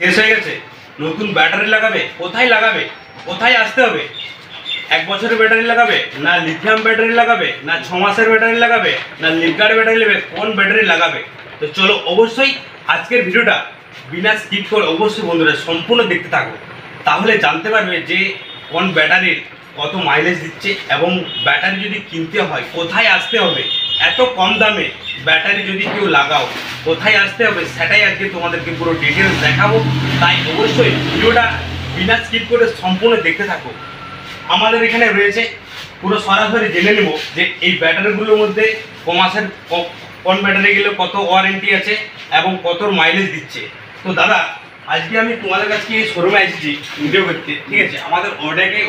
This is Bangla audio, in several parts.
শেষ হয়ে গেছে। নতুন ব্যাটারি লাগাবে, কোথায় লাগাবে, কোথায় আসতে হবে? 1 বছরের ব্যাটারি লাগাবে, না লিথিয়াম ব্যাটারি লাগাবে, না 6 মাসের ব্যাটারি লাগাবে, না লিথিয়াম ব্যাটারি লাগাবে, কোন ব্যাটারি লাগাবে? তো চলো অবশ্যই আজকের ভিডিওটা বিনা স্কিপ করে অবশ্যই বন্ধুরা সম্পূর্ণ দেখতে থাকো, তাহলে জানতে পারবে যে কোন ব্যাটারির কত মাইলেজ দিচ্ছে এবং ব্যাটারি যদি কিনতে হয় কোথায় আসতে হবে। এত কম দামে ব্যাটারি যদি কেউ লাগাও কোথায় আসতে হবে সেটাই আজকে তোমাদেরকে পুরো ডিটেলস দেখাবো। তাই অবশ্যই ভিডিওটা বিনা স্কিপ করে সম্পূর্ণ দেখতে থাকো। আমাদের এখানে রয়েছে পুরো সরাসরি জেনে নেব যে এই ব্যাটারিগুলোর মধ্যে কমাসের কোন ব্যাটারিগুলো কত ওয়ারেন্টি আছে এবং কত মাইলেজ দিচ্ছে। তো দাদা আজকে আমি তোমাদের কাছে এই শোরুমে এসেছি ভিডিও করতে, ঠিক আছে? আমাদের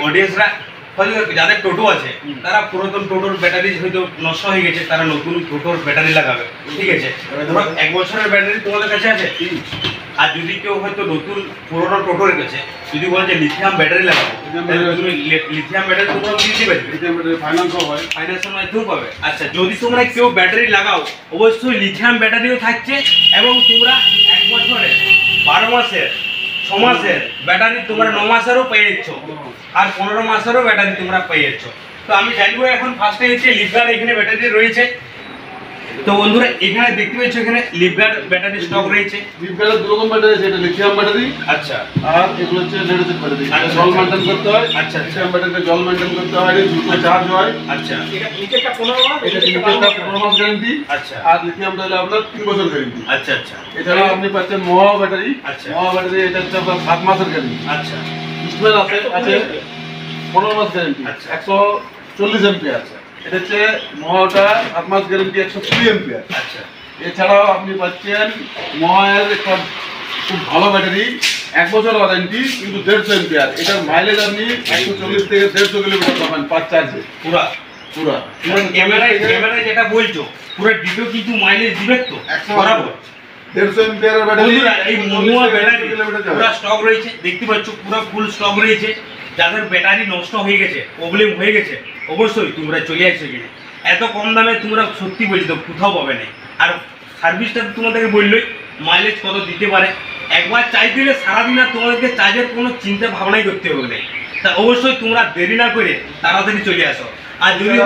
অডিয়েন্সরা হয়তো যাদের টোটো আছে তারা পুরাতন টোটোর ব্যাটারি হয়তো নষ্ট হয়ে গেছে, তারা নতুন টোটোর ব্যাটারি লাগাবে, ঠিক আছে? ধরো 1 বছরের ব্যাটারি তোমাদের কাছে আছে। আর যদি কেউ হয়তো নতুন পুরোনো টোটোর গেছে যদি বলে যে লিথিয়াম ব্যাটারি লাগাবো, তুমি লিথিয়াম ব্যাটারি তোমরা দিতে পারবে, লিথিয়াম ব্যাটারি ফাইন্যান্সের মাধ্যমেও পাবে। আচ্ছা, যদি তোমরা কেউ ব্যাটারি লাগাও অবশ্যই লিথিয়াম ব্যাটারিও থাকছে এবং তোমরা 1 বছরের, 12 মাসের, 6 মাসের ব্যাটারি তোমরা 9 মাসেরও পেয়ে যাচ্ছ আর 15 মাসেরও ব্যাটারি তোমরা পেয়ে যাচ্ছ। তো আমি জানবো এখন ফার্স্টে হচ্ছে লিভগার্ড এখানে ব্যাটারি রয়েছে। তো বন্ধুরা এখানে দেখতে পাচ্ছ এখানে লিভগার্ড ব্যাটারি স্টক রয়েছে। লিভগার্ডের 2 রকম ব্যাটারি আছে, এটা লিথিয়াম ব্যাটারি। আচ্ছা, আর এগুলো হচ্ছে লেড অ্যাসিড ব্যাটারি। জল মেইনটেইন করতে হয়। আচ্ছা, লিথিয়াম ব্যাটারিতে জল মেইনটেইন করতে হয়, এর দ্রুত চার্জ হয়। আচ্ছা, এটা নিচেরটা 15 মাস গ্যারান্টি। আচ্ছা, আর লিথিয়ামটা হলো আপনার 3 বছর গ্যারান্টি। আচ্ছা, আচ্ছা, এছাড়াও আপনি পাচ্ছেন মহা ব্যাটারি। আচ্ছা, মহা ব্যাটারি এটা হচ্ছে আপনার 7 মাসের গ্যারান্টি। আচ্ছা, ইসমেল আছে 15 মাস গ্যারান্টি। আচ্ছা, 140 এম্পিয়ার। এটা হচ্ছে মহাটা 7 মাস গ্যারান্টি 120 এম্পিয়ার। আচ্ছা। এছাড়াও আপনি পাচ্ছেন মহায়ের একটা খুব ভালো ব্যাটারি, 1 বছর ওয়ারেন্টি কিন্তু 150 এম্পিয়ার। এটার মাইলেজ আপনি 140 থেকে 150 কিলোমিটার পাবেন পার চার্জে। পুরা ক্যামেরায় যেটা বলছো পুরো ডিটো কিন্তু মাইলেজ দিবে তো বরাবর 150 এম্পিয়ারের ব্যাটারি। এই মহুয়া ব্যাটারি পুরো স্টক রয়েছে, দেখতে পাচ্ছ পুরো ফুল স্টক রয়েছে। যাদের ব্যাটারি নষ্ট হয়ে গেছে, প্রবলেম হয়ে গেছে, অবশ্যই তোমরা চলে আসছো এখানে। এত কম দামে তোমরা সত্যি বলছি তো কোথাও পাবে না। আর সার্ভিসটা তোমাদেরকে বললোই মাইলেজ কত দিতে পারে। একবার চার্জ দিলে সারাদিন আর তোমাদেরকে চার্জের কোনো চিন্তা ভাবনাই করতে হবে না। তা অবশ্যই তোমরা দেরি না করে তাড়াতাড়ি চলে আসো। আর যদি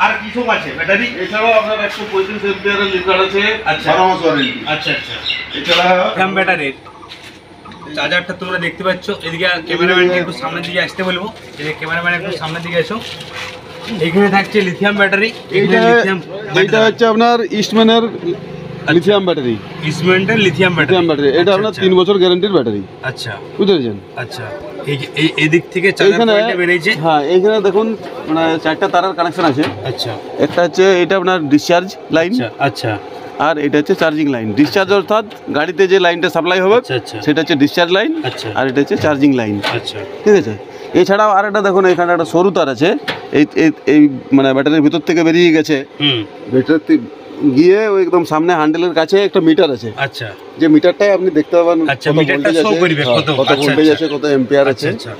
আর কিছু আছে ব্যাটারি, এছাড়াও আপনার 135 এম্পিয়ারের লিভগার্ড আছে। আচ্ছা, 12 মাস ওয়ারেন্টি। আচ্ছা, আচ্ছা। এছাড়া লিথিয়াম ব্যাটারির চার্জারটা তোমরা দেখতে পাচ্ছ। এদিকে ক্যামেরাম্যানকে একটু সামনের দিকে আসতে বলবো। এদিকে ক্যামেরাম্যান একটু সামনের দিকে এসো। এখানে থাকছে লিথিয়াম ব্যাটারি। এইটা হচ্ছে আপনার ইস্টম্যানের লিথিয়াম ব্যাটারি। ইস্টম্যানের লিথিয়াম ব্যাটারি। এটা আপনার 3 বছর গ্যারান্টির ব্যাটারি। আচ্ছা, বুঝতে পেরেছেন? আচ্ছা। এই দিক থেকে চার্জার পয়েন্টটা বেরিয়েছে। হ্যাঁ, এইখানে দেখুন মানে 4টা তারের কানেকশন আছে। আচ্ছা, একটা হচ্ছে এটা আপনার ডিসচার্জ লাইন। আচ্ছা, আর এটা হচ্ছে চার্জিং লাইন। ডিসচার্জ অর্থাৎ গাড়িতে যে লাইনটা সাপ্লাই হবে সেটা হচ্ছে ডিসচার্জ লাইন। আচ্ছা, আর এটা হচ্ছে চার্জিং লাইন। আচ্ছা, ঠিক আছে? এছাড়াও আর একটা দেখুন এখানে একটা সরু তার আছে, এই এই মানে ব্যাটারির ভিতর থেকে বেরিয়ে গেছে। ব্যাটারি গিয়ে ওই একদম সামনে হ্যান্ডেলের কাছে একটা মিটার আছে। আচ্ছা, যে মিটারটাই আপনি দেখতে পাবেন আচ্ছা, মিটারটা শো করবে কত ভোল্টেজ আছে, কত এম্পিয়ার আছে। আচ্ছা,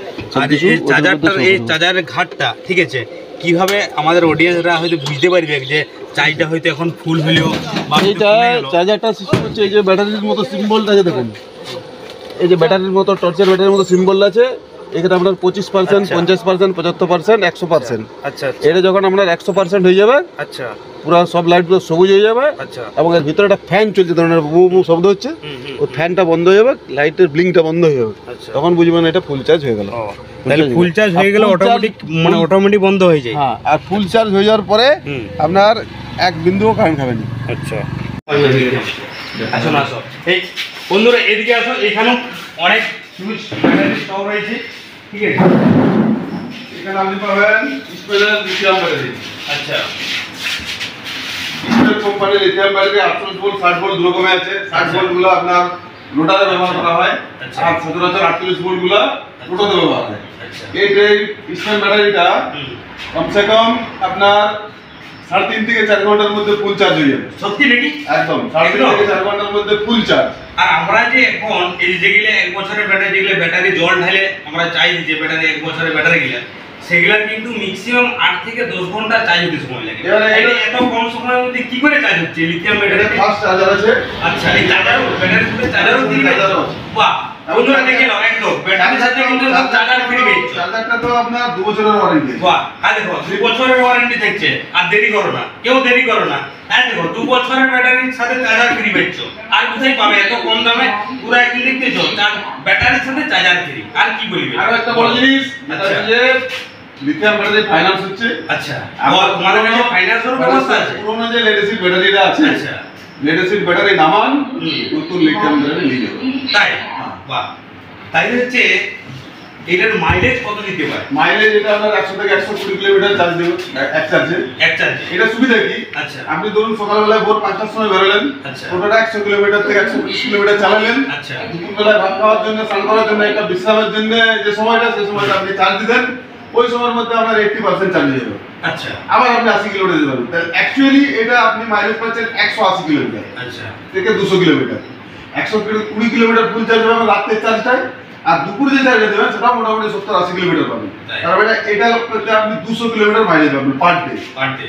আর এই চার্জারটার এই চার্জারের ঘাটটা ঠিক আছে কিভাবে আমাদের অডিয়েন্সরা হয়তো বুঝতে পারবে যে চার্জটা হয়তো এখন ফুল হলেও বা এইটা চার্জারটা সিস্টেম হচ্ছে এই যে ব্যাটারির মতো সিম্বলটা আছে দেখুন, এই যে ব্যাটারির মতো টর্চের ব্যাটারির মতো সিম্বল আছে। এখানে আপনার 25%, 50%, 75%, 100%। আচ্ছা, এটা যখন আপনার 100% হয়ে যাবে, আচ্ছা, পুরো সব লাইটগুলো সবুজ হয়ে যাবে। আচ্ছা, এবং এর ভিতরে একটা ফ্যান চলছে, ধরনের বু বু শব্দ হচ্ছে, ওই ফ্যানটা বন্ধ হয়ে যাবে, লাইটের ব্লিঙ্কটা বন্ধ হয়ে যাবে। তখন বুঝবেন এটা ফুল চার্জ হয়ে গেল। তাহলে ফুল চার্জ হয়ে গেলে অটোমেটিক মানে অটোমেটিক বন্ধ হয়ে যায়। হ্যাঁ, আর ফুল চার্জ হয়ে যাওয়ার পরে আপনার এক বিন্দুও কারেন্ট খাবে না। আচ্ছা, আসো না আসো। এই বন্ধুরা এদিকে আসো, এখানেও অনেক হিউজ ব্যাটারি স্টক রয়েছে, ঠিক আছে? এখানে আপনি পাবেন স্পেশাল লিথিয়াম ব্যাটারি। আচ্ছা, স্পেশাল কোম্পানির লিথিয়াম ব্যাটারি 48 ভোল্ট, 60 ভোল্ট দু রকমের আছে। 60 ভোল্ট গুলো আপনার লোডারে ব্যবহার করা হয়, আর সচরাচর 48 ভোল্ট গুলো লোডারে ব্যবহার হয়। এই স্পেশাল ব্যাটারিটা কমসে কম আপনার 3.5 থেকে 4 ঘন্টার মধ্যে ফুল চার্জ হয়ে যাবে। সত্যি নাকি? একদম 3.5 থেকে 4 ঘন্টার মধ্যে ফুল চার্জ। আর আমরা যে এখন এই যেগুলো 1 বছরের ব্যাটারি, যেগুলো ব্যাটারি জল ঢালে আমরা চাই যে ব্যাটারি 1 বছরের ব্যাটারি গুলা, সেগুলার কিন্তু ম্যাক্সিমাম 8 থেকে 10 ঘন্টা চার্জ হতে সময় লাগে। এটা এত কম সময়ের মধ্যে কি করে চার্জ হচ্ছে লিথিয়াম ব্যাটারি? ফাস্ট চার্জার আছে। আচ্ছা, এই চার্জারও ব্যাটারির সাথে চার্জারও দিয়ে দাও। বাহ, বন্ধুরা দেখে নাও একদম ব্যাটারির সাথে কিন্তু চার্জার ফ্রি পেয়েছো। চার্জারটা তো আপনার 2 বছরের ওয়ারেন্টি। বাহ, আর দেখো 2 বছরের ওয়ারেন্টি থাকছে, আর দেরি করো না, কেউ দেরি করো না। আর দেখো 2 বছরের ব্যাটারির সাথে চার্জার ফ্রি পেয়েছো। আর কোথায় পাবে এত কম দামে? পুরো একদিন দেখতেছো ব্যাটারির সাথে চার্জার ফ্রি। আর কি বলবে? আর একটা বড় জিনিস, এটা আচ্ছা। হচ্ছে যে লিথিয়াম ব্যাটারি ফাইন্যান্স হচ্ছে। আচ্ছা, তোমাদের কাছে ফাইন্যান্সের ব্যবস্থা আছে? পুরোনো যে লেড অ্যাসিড ব্যাটারিটা আছে, আচ্ছা, লেড অ্যাসিড ব্যাটারি নামান, নতুন লিথিয়াম ব্যাটারি নিয়ে যাবে। তাই? বাহ, তাই হচ্ছে এটার মাইলেজ কত দিতে পারে? মাইলেজ এটা আপনার 100 থেকে 120 কিলোমিটার চার্জ দেবে এক চার্জে। এক চার্জে? এটা সুবিধা কি, আচ্ছা আপনি ধরুন সকালবেলায় ভোর 5টার সময় বেরোলেন, আচ্ছা। টোটালটা 100 কিলোমিটার থেকে 120 কিলোমিটার চালালেন। আচ্ছা, দুপুরবেলায় ভাত খাওয়ার জন্য, স্নান করার জন্য, একটা বিশ্রামের জন্য যে সময়টা, সেই সময়টা আপনি চার্জ দিতেন, ওই সময়ের মধ্যে আপনার 80% চার্জ হয়ে যাবে। আচ্ছা, আবার আপনি 80 কিলোমিটার যেতে পারবেন। তাহলে অ্যাকচুয়ালি এটা আপনি মাইলেজ পাচ্ছেন 180 কিলোমিটার আচ্ছা, থেকে 200 কিলোমিটার। 120 কিলোমিটার ফুল চার্জ হবে রাতের চার্জটায়, আর দুপুরে যে চার্জটা দেবেন সেটা মোটামুটি 70-80 কিলোমিটার পাবেন। তাই। তার মানে এটা করতে আপনি 200 কিলোমিটার মাইলেজ পাবেন পার ডে। Per day.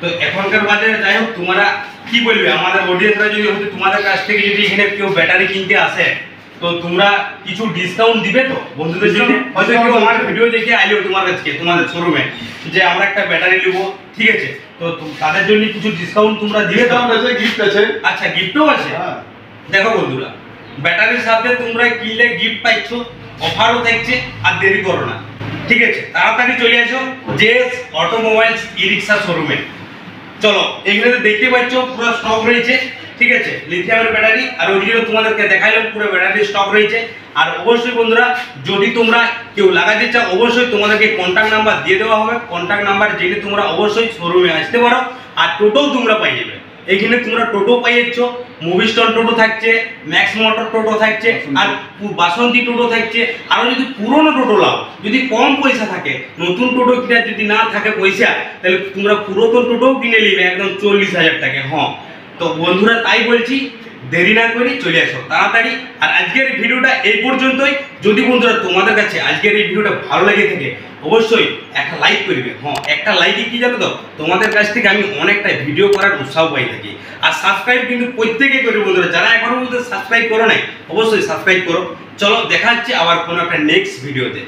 তো এখনকার বাজারে যাই হোক, তোমরা কি বলবে আমাদের অডিয়েন্সরা, যদি হচ্ছে তোমাদের কাছ থেকে যদি এখানে কেউ ব্যাটারি কিনতে আসে, তো তোমরা কিছু ডিসকাউন্ট দিবে তো বন্ধুদের জন্য? হয়তো কেউ আমার ভিডিও দেখে আইলো তোমার কাছে, তোমাদের শোরুমে, যে আমরা একটা ব্যাটারি নেবো, ঠিক আছে, তো তাদের জন্য কিছু ডিসকাউন্ট তোমরা দিবে তো? ডিসকাউন্ট আছে, গিফট আছে। আচ্ছা, গিফটও আছে? হ্যাঁ। দেখো বন্ধুরা, ব্যাটারির সাথে তোমরা কিনলে গিফট পাইছ, অফারও থাকছে, আর দেরি করো না, ঠিক আছে, তাড়াতাড়ি চলে আসো জেএস অটোমোবাইলস ই রিক্সা শোরুমে। চলো, এখানে দেখতে পাচ্ছ পুরো স্টক রয়েছে, ঠিক আছে, লিথিয়ামের ব্যাটারি, আর ওইদিকে তোমাদেরকে দেখাইলাম পুরো ব্যাটারি স্টক রয়েছে। আর অবশ্যই বন্ধুরা, যদি তোমরা কেউ লাগাতে চাও, অবশ্যই তোমাদেরকে কন্ট্যাক্ট নাম্বার দিয়ে দেওয়া হবে। কন্ট্যাক্ট নাম্বার জেনে তোমরা অবশ্যই শোরুমে আসতে পারো। আর টোটোও তোমরা পাই যাবে, এখানে তোমরা টোটো পাই যাচ্ছ, মুভিস্টোন টোটো থাকছে, ম্যাক্স মোটর টোটো থাকছে, আর বাসন্তী টোটো থাকছে। আরও যদি পুরনো টোটো লাও, যদি কম পয়সা থাকে, নতুন টোটো কিনার যদি না থাকে পয়সা, তাহলে তোমরা পুরাতন টোটোও কিনে নিবে একদম 40,000 টাকা। হ্যাঁ, তো বন্ধুরা তাই বলছি, দেরি না করে চলে আসো তাড়াতাড়ি। আর আজকের ভিডিওটা এই পর্যন্তই। যদি বন্ধুরা তোমাদের কাছে আজকের এই ভিডিওটা ভালো লেগে থাকে, অবশ্যই একটা লাইক করবে। হ্যাঁ, একটা লাইকে কি জানো তো, তোমাদের কাছ থেকে আমি অনেকটা ভিডিও করার উৎসাহ পাই থাকি। আর সাবস্ক্রাইব কিন্তু প্রত্যেকে করবে বন্ধুরা, যারা এখনো পর্যন্ত সাবস্ক্রাইব করো নাই, অবশ্যই সাবস্ক্রাইব করো। চলো, দেখা হচ্ছে আবার কোনো একটা নেক্সট ভিডিওতে।